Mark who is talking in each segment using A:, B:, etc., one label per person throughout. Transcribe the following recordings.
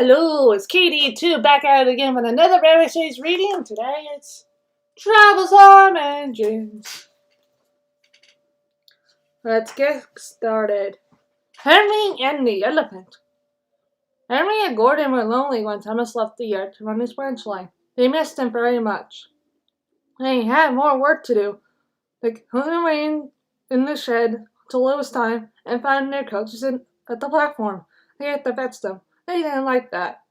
A: hello, it's Katie2 back at it again with another Rare Series reading. Today it's Troublesome Engines. Let's get started. Henry and the Elephant. Henry and Gordon were lonely when Thomas left the yard to run his branch line. They missed him very much. They had more work to do. They couldn't wait in the shed till it was time and found their coaches at the platform. They had to fetch them. They didn't like that.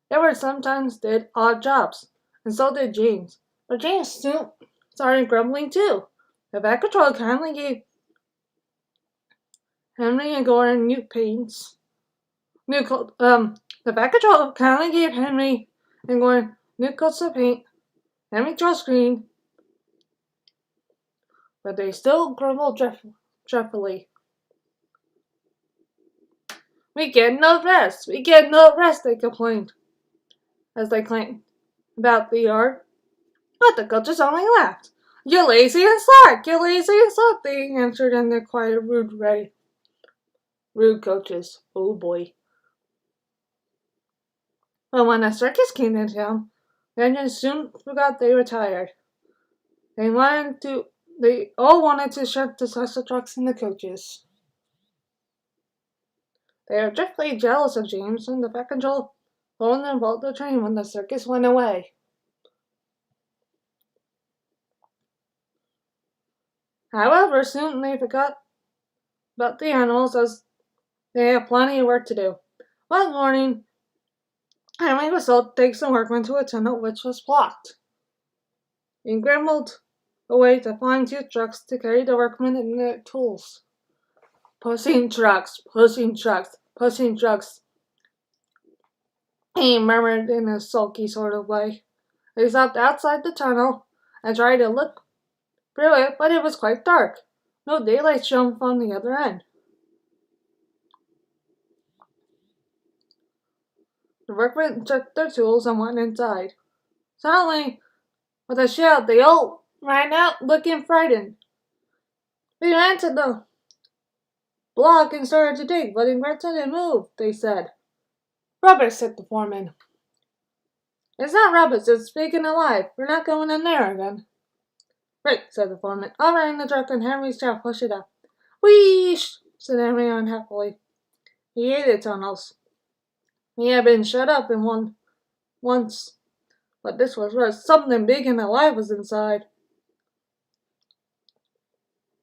A: Edward sometimes did odd jobs, and so did James. But James soon started grumbling too. The Bat Control kindly gave Henry and Gordon new paints. The Bat Control kindly gave Henry and Gordon new coats of paint. Henry chose green, but they still grumbled dreadfully. We get no rest, they complained as they clanked about the yard. But the coaches only laughed. "You're lazy and slack, they answered in their quiet, rude way. Rude coaches, oh boy. But when the circus came in town, the engines soon forgot they were tired. They all wanted to shut the special trucks and the coaches. They were dreadfully jealous of James and the Bat Control phoned and built the train when the circus went away. However, soon they forgot about the animals as they had plenty of work to do. One morning, Henry was told to take some workmen to a tunnel which was blocked. He grumbled away to find 2 trucks to carry the workmen and their tools. Pushing trucks, he murmured in a sulky sort of way. They stopped outside the tunnel and tried to look through it, but it was quite dark. No daylight shone from the other end. The workmen took their tools and went inside. Suddenly, with a shout, they all ran out looking frightened. We ran to the block and started to dig, but it didn't move, they said. Rubbish, said the foreman. It's not rubbish, it's big and alive. We're not going in there again. Right, said the foreman. I'll run in the truck and Henry's job, push it up. Wheesh, said Henry unhappily. He hated tunnels. He had been shut up in one once, but this was worse. Something big and alive was inside.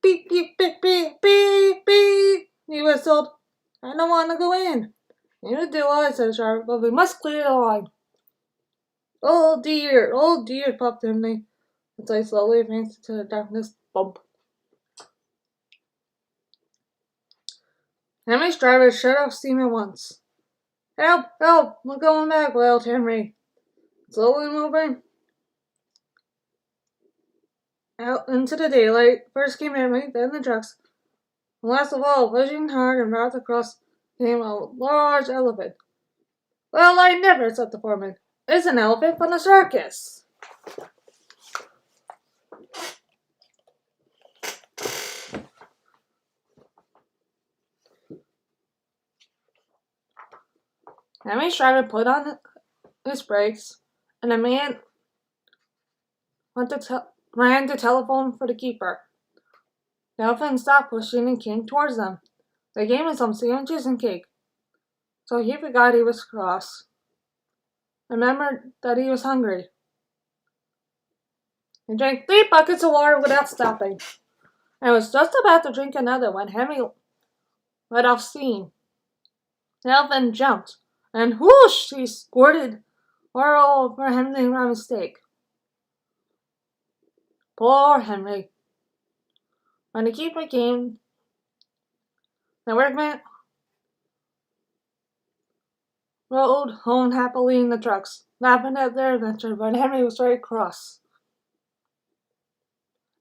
A: Beep, beep, beep, beep, beep, beep, he whistled. I don't want to go in. Neither do I, said Sharp, but we must clear the line. Oh dear, puffed Henry, as they slowly advanced into the darkness. Bump. Henry's driver shut off steam at once. Help, help, we're going back, wailed Henry. Slowly moving out into the daylight. First came Henry, then the trucks, and last of all, pushing hard and round across, came a large elephant. Well, I never, said the foreman. It's an elephant from the circus. Henry's driver put on his brakes, and the man ran to telephone for the keeper. The elephant stopped pushing and came towards them. They gave him some sandwiches and cake, so he forgot he was cross. Remembered that he was hungry. He drank 3 buckets of water without stopping, and was just about to drink another when Henry let off steam. The elephant jumped, and whoosh, he squirted water all over Henry by mistake. Poor Henry. When the keeper came, the workmen rode home happily in the trucks, laughing at their adventure, but Henry was very cross.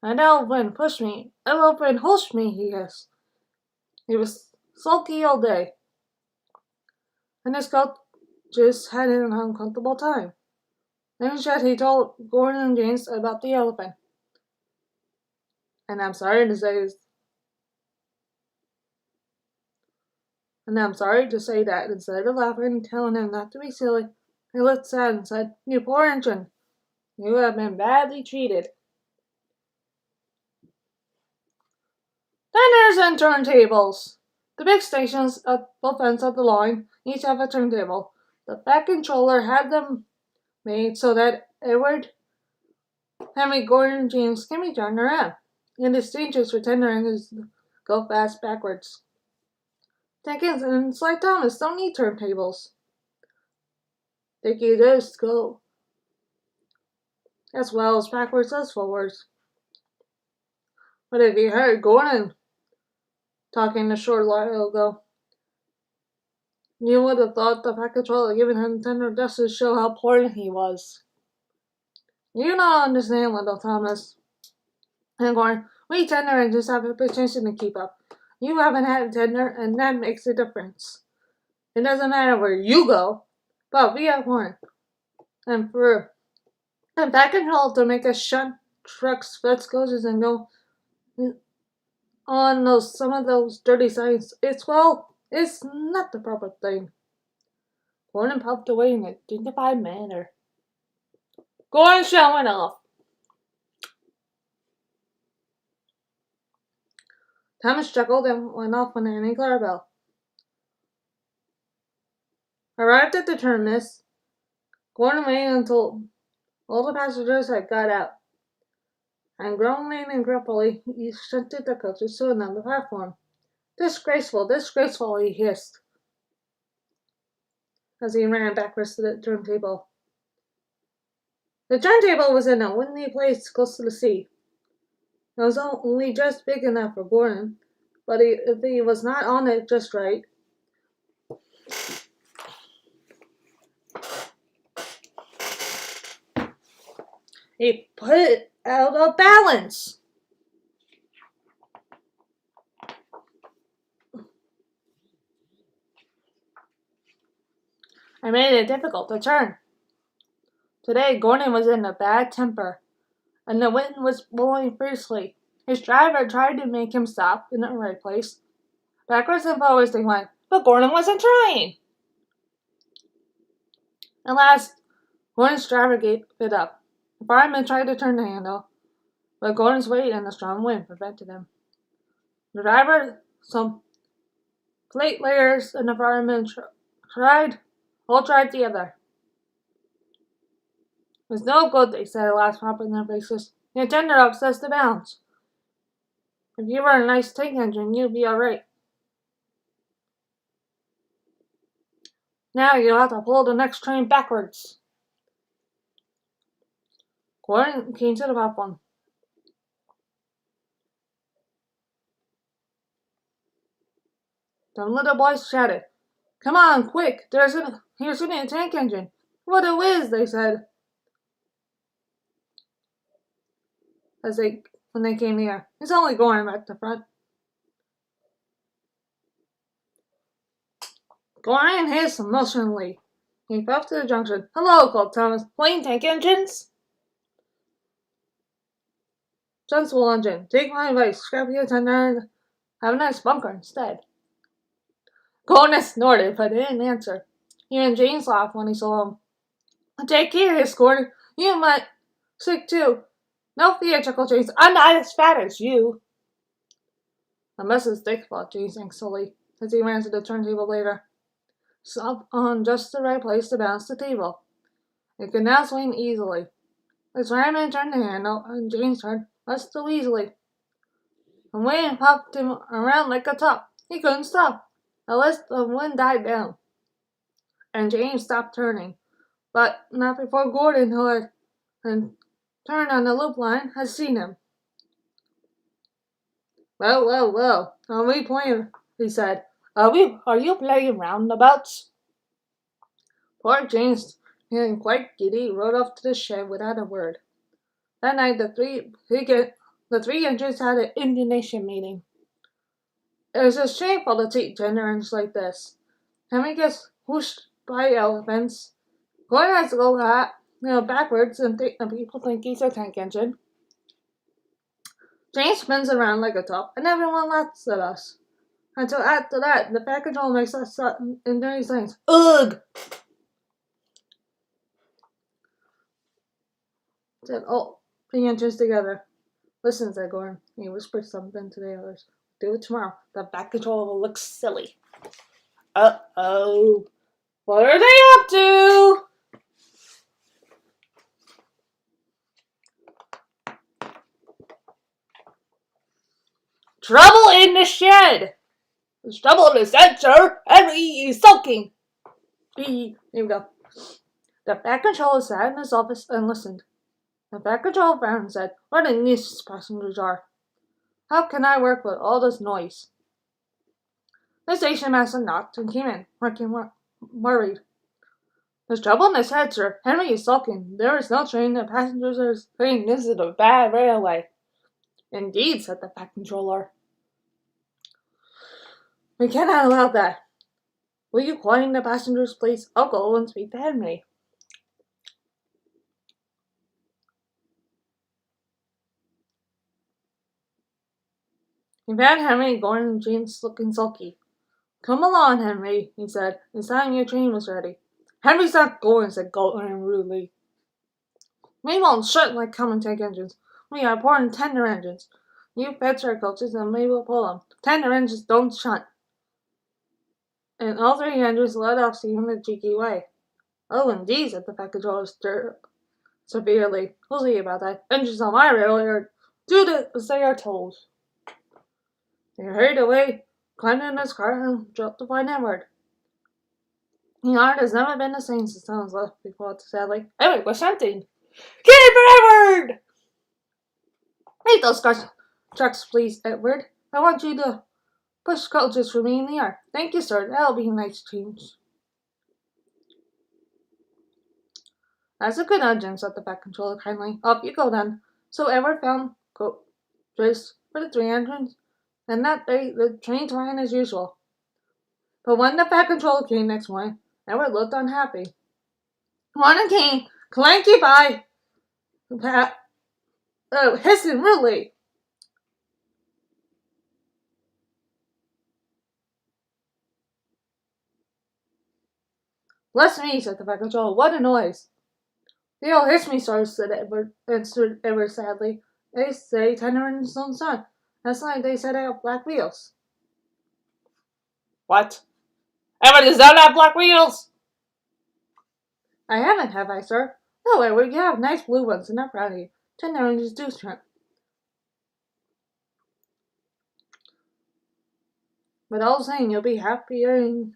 A: An elephant pushed me, he hissed. He was sulky all day, and his coaches had an uncomfortable time. Then he told Gordon and James about the elephant. And I'm sorry to say, And I'm sorry to say that instead of laughing and telling him not to be silly, I looked sad and said, "You poor engine. You have been badly treated." Diners and turntables. The big stations at both ends of the line each have a turntable. The Fat Controller had them made so that Edward, Henry, Gordon, James can be turned around, and it's dangerous for tender engines to go fast backwards. Jenkins and Sly Thomas don't need turntables. They can just go as well as backwards as forwards. But if you heard Gordon talking a short while ago, you would have thought the Fat Controller giving him tender just to show how important he was. You don't understand, little Thomas. And Gordon, we tender engines have a potential to keep up. You haven't had a tender, and that makes a difference. It doesn't matter where you go, but we have one. And Fat Controller to make us shunt trucks, fetch coaches, and go on some of those dirty signs, it's not the proper thing. Gordon puffed away in a dignified manner. Gordon showing off. Thomas chuckled and went off on an ankle bell. Arrived at the terminus, Gordon waited until all the passengers had got out, and grumbling and grumpily, he shunted the coaches to another platform. Disgraceful, disgraceful, he hissed, as he ran backwards to the turntable. The turntable was in a windy place close to the sea. It was only just big enough for Gordon, but if he was not on it just right, he put it out of balance. I made it difficult to turn. Today, Gordon was in a bad temper, and the wind was blowing fiercely. His driver tried to make him stop in the right place. Backwards and forwards they went, but Gordon wasn't trying. At last, Gordon's driver gave it up. The fireman tried to turn the handle, but Gordon's weight and the strong wind prevented him. The driver, some plate layers, and the fireman all tried together. It's no good, they said at last, mopping their faces. The tender upsets the balance. If you were a nice tank engine, you'd be alright. Now you'll have to pull the next train backwards. Gordon came to the platform. The little boys shouted, "Come on, quick! Here's a new tank engine." "What a whiz!" they said, when they came near. "It's only going back to front." Gordon hissed emotionally. He puffed to the junction. "Hello," called Thomas. "Plain tank engines?" "Sensible engine. Take my advice. Scrap your tender and have a nice bunker instead." Gordon snorted, but didn't answer. Even James laughed when he saw him. "Take care," hissed Gordon. "You might sick too." "No fear," chuckled James. "I'm not as fat as you." "I must have thick," thought James anxiously, as he ran to the turntable later. Stop on just the right place to balance the table. It could now swing easily. As Ryman turned the handle, and James turned, less too easily. The wind puffed him around like a top. He couldn't stop. At last the wind died down, and James stopped turning, but not before Gordon, who had turned on the loop line, had seen him. Well, are we playing?" he said. Are you playing roundabouts?" Poor James, feeling quite giddy, rode off to the shed without a word. That night the three engines had an indignation meeting. It was just shameful to treat tender engines like this. Henry gets whooshed by elephants. Gordon has to go backwards, and people think he's a tank engine. James spins around like a top, and everyone laughs at us. until after that, the back control makes us in dirty things. Ugh! Said, oh, putting engines together. Listen, said Gordon. He whispered something to the others. Do it tomorrow. The back control will look silly. Uh-oh. What are they up to? Trouble in the shed. There's trouble in the shed, sir. Henry is sulking. Here we go. The back controller sat in his office and listened. The back controller frowned and said, what a nuisance passengers are. How can I work with all this noise? The station master knocked and came in, looking worried. There's trouble in his head, sir. Henry is sulking. There is no train. The passengers are saying this is a bad railway. Indeed, said the back controller. We cannot allow that. Will you quiet the passengers, please? I'll go and speak to Henry. He found Henry, Gordon, and James looking sulky. Come along, Henry, he said. It's time your train was ready. Henry's not going, said Gordon rudely. We won't certainly come and take engines. We are poor and tender engines. You fetch our coaches and we will pull them. Tender engines don't shunt. And all three engines let off steam in a cheeky way. Oh, indeed, said the back controller severely. We'll see about that. Engines on my railway are do as they are told. He hurried away, climbed in his car, and drove to find Edward. The yard has never been the same since someone's left before, sadly. Edward was shouting. Keep Edward! Leave those trucks, please, Edward. I want you to push coaches for me in the yard. Thank you, sir. That'll be a nice change. That's a good engine, said the back controller kindly. Off you go then. So Edward found coaches for the three engines, and that day the train ran as usual. But when the back controller came next morning, Edward looked unhappy. Morning came, clanky by, hissing rudely. Bless me, said the back controller. What a noise. They all hiss me, sir, said Edward, answered Edward sadly. They say tender in the own sun. Last night they said I have black wheels. What? Edward does not have black wheels? I haven't, have I, sir? No, Edward, you have nice blue ones, and I'm proud of you. Tender engines do shrink. But all the same, you'll be happier in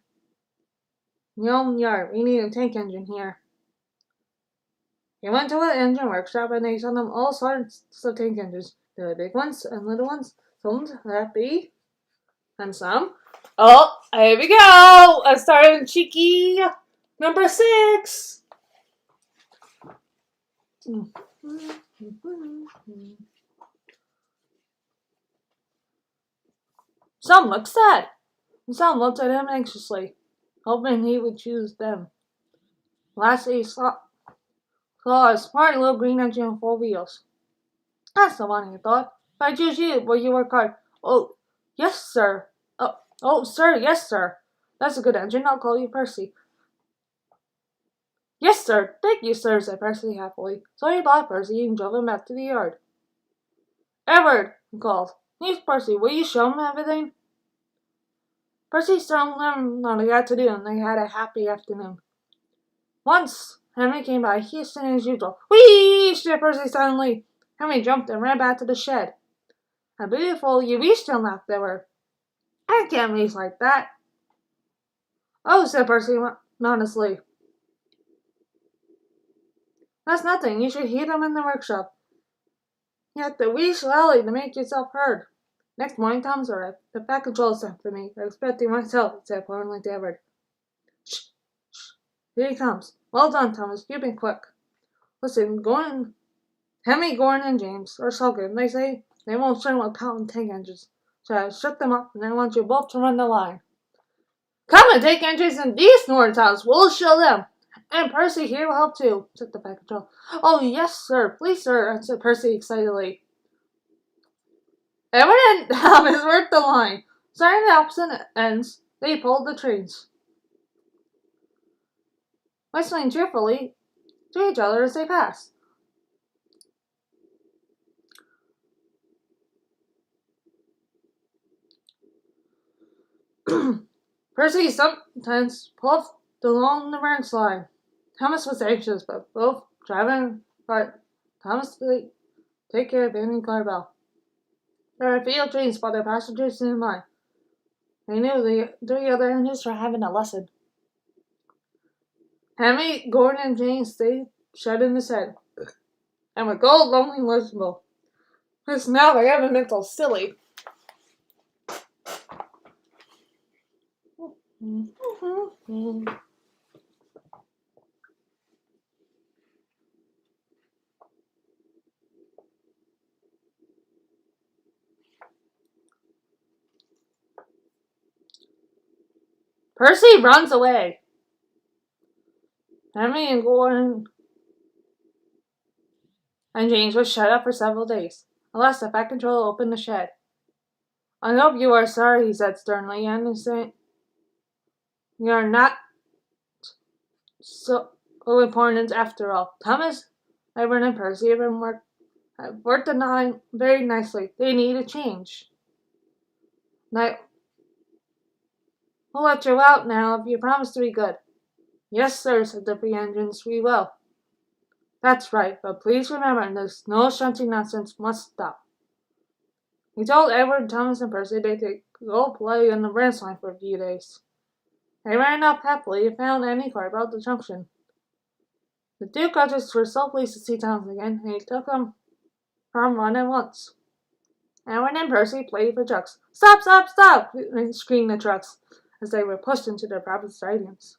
A: your own yard. We need a tank engine here. He went to an engine workshop and they showed him all sorts of tank engines. There were big ones and little ones, some happy, and some. Oh, here we go! I started cheeky number 6. Some looked sad, and some looked at him anxiously, hoping he would choose them. Lastly, he saw a smart little green engine on 4 wheels. That's the one, he thought. If I choose you, will you work hard? Oh, yes, sir. Oh, sir, yes, sir. That's a good engine. I'll call you Percy. Yes, sir. Thank you, sir, said Percy happily. So he bought Percy and drove him back to the yard. Edward, he called. Here's Percy. Will you show him everything? Percy told him what he had to do, and they had a happy afternoon. Once Henry came by, hissing as usual. Whee! Shouted Percy suddenly. Henry jumped and ran back to the shed. How beautiful you reached him, laughed Edward. I can't reach like that. Oh, said Percy modestly. That's nothing. You should hear them in the workshop. You have to reach loudly to make yourself heard. Next morning, Tom's arrived. The back control sent for me. I expected myself, said politely to Edward. Shh, shh. Here he comes. Well done, Thomas. You've been quick. Listen, Henry, Gordon, and James are so good. They say they won't turn with pound tank engines. So I shut them up, and I want you both to run the line. Come and take engines in these North Towns. We'll show them. And Percy here will help too, said the back control. Oh, yes, sir. Please, sir, said Percy excitedly. Edward and Thomas worked the line. Starting the opposite ends, they pulled the trains, whistling cheerfully to each other as they passed. Percy sometimes pulled along the branch line. Thomas was anxious, but both driving but Thomas to take care of Annie Clarabelle. There were field trains for their passengers in mind. They knew the three other engines were having a lesson. Henry, Gordon, and Jane stayed shut in his head, and would go lonely and miserable. Because now they haven't been so silly. Percy runs away. Henry and Gordon and James were shut up for several days. At last, the Fat Controller opened the shed. I hope you are sorry, he said sternly. I understand you are not so important after all. Thomas, Edward, and Percy have worked the nine very nicely. They need a change. Now, we'll let you out now if you promise to be good. Yes, sir, said the three engines. We will. That's right, but please remember this no shunting nonsense must stop. He told Edward, Thomas, and Percy they could go play on the branch line for a few days. They ran up happily and found Annie Clarabelle at the junction. The two coaches were so pleased to see Thomas again, and he took them from one at once. Edward and Percy played for trucks. Stop, stop, stop! Screamed the trucks as they were pushed into their proper stadiums.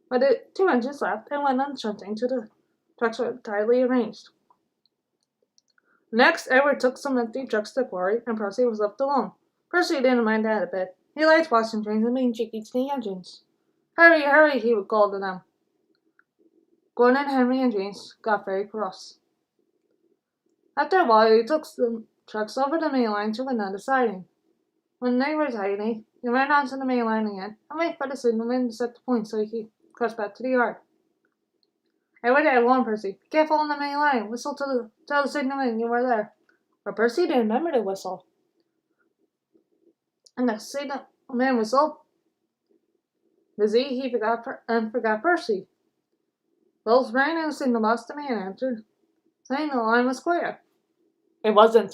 A: But the two engines left and went on shunting till the trucks were tightly arranged. Next, Edward took some empty trucks to the quarry, and Percy was left alone. Percy didn't mind that a bit. He liked watching trains and being cheeky to the engines. Hurry, hurry, he would call to them. Gordon, Henry, and James got very cross. After a while, he took the trucks over the main line to another siding. When they were tidy, he ran onto the main line again and waited for the signalman to set the point so he could cross back to the yard. Edward had warned Percy, be careful on the main line, whistle to tell the signalman you were there. But Percy didn't remember to whistle. And the signalman was so busy he forgot Percy. Both rang and the signal box, the man answered, saying the line was clear. It wasn't.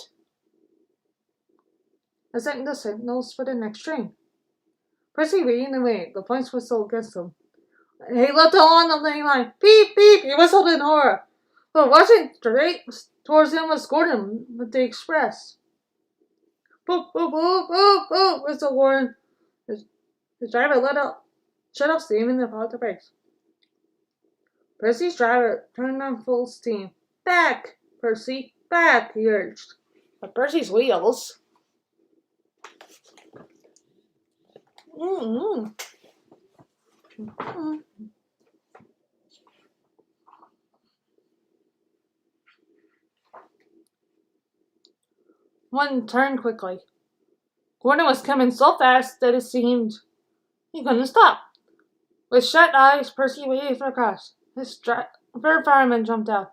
A: I sent the signals for the next train. Percy waited and waited. The points whistled against him. He looked along the main line. Beep, beep, he whistled in horror. But watching straight towards him was Gordon with the express. Boop, boop, boop, boop, boop, whistled Gordon. His driver shut off steam and applied the brakes. Percy's driver turned on full steam. Back, Percy, back, he urged. But Percy's wheels. One turned quickly. Gordon was coming so fast that it seemed he couldn't stop. With shut eyes, Percy waited for a crash. His third fireman jumped out.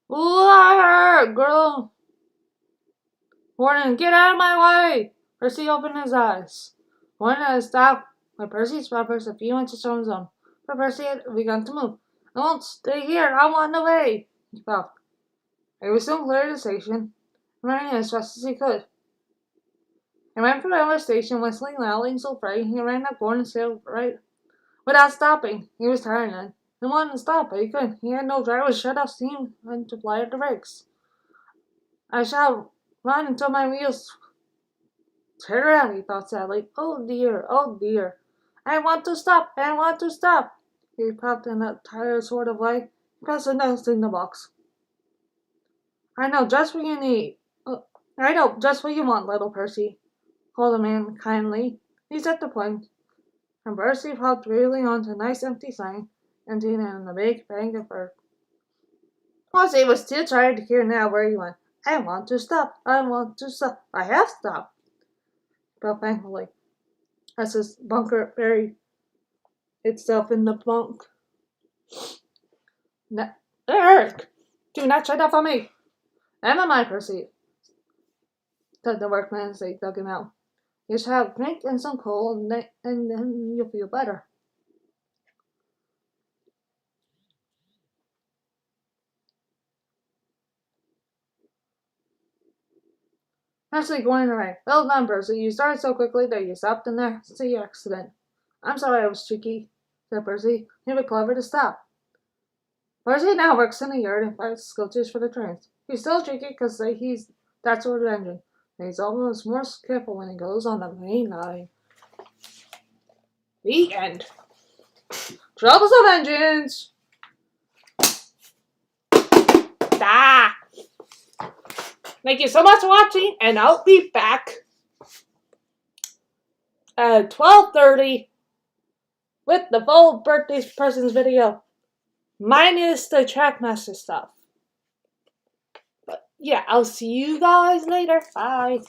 A: Liar, girl! Gordon, get out of my way! Percy opened his eyes. Gordon had stopped with Percy's rubbers a few inches from his own, but Percy had begun to move. I won't stay here, I want away, he puffed. He was soon clear of the station, running as fast as he could. He ran from the railway station, whistling loudly and so afraid he ran up Gordon's tail right without stopping. He was tired then. He wanted to stop, but he couldn't. He had no driver to shut off steam and to apply the brakes. I shall run until my wheels tear out, he thought sadly. Oh dear, oh dear. I want to stop, I want to stop. He puffed in a tired sort of way. He pressed the signal box. I know just what you need. I know just what you want, little Percy, called the man kindly. He set the point, and Percy popped wearily onto a nice empty sign, ending in a big bank of earth. Percy was too tired to hear now where he went. I want to stop. I want to stop. I have stopped. but thankfully, as his bunker buried itself in the bunk. Eric, do not shut up on me. Never mind, Percy, said the workman as they dug him out. You should have a drink and some coal, and then you'll feel better. Actually, going away. Well done, Percy. You started so quickly that you stopped in there. See accident. I'm sorry I was cheeky, said Percy. You were clever to stop. Percy now works in the yard and finds sculptures for the trains. He's still cheeky because he's that sort of engine. And he's almost more careful when he goes on the main line. The end. Troublesome engines! Ah! Thank you so much for watching, and I'll be back at 12:30 with the full birthday presents video, minus the Trackmaster stuff. But yeah, I'll see you guys later. Bye.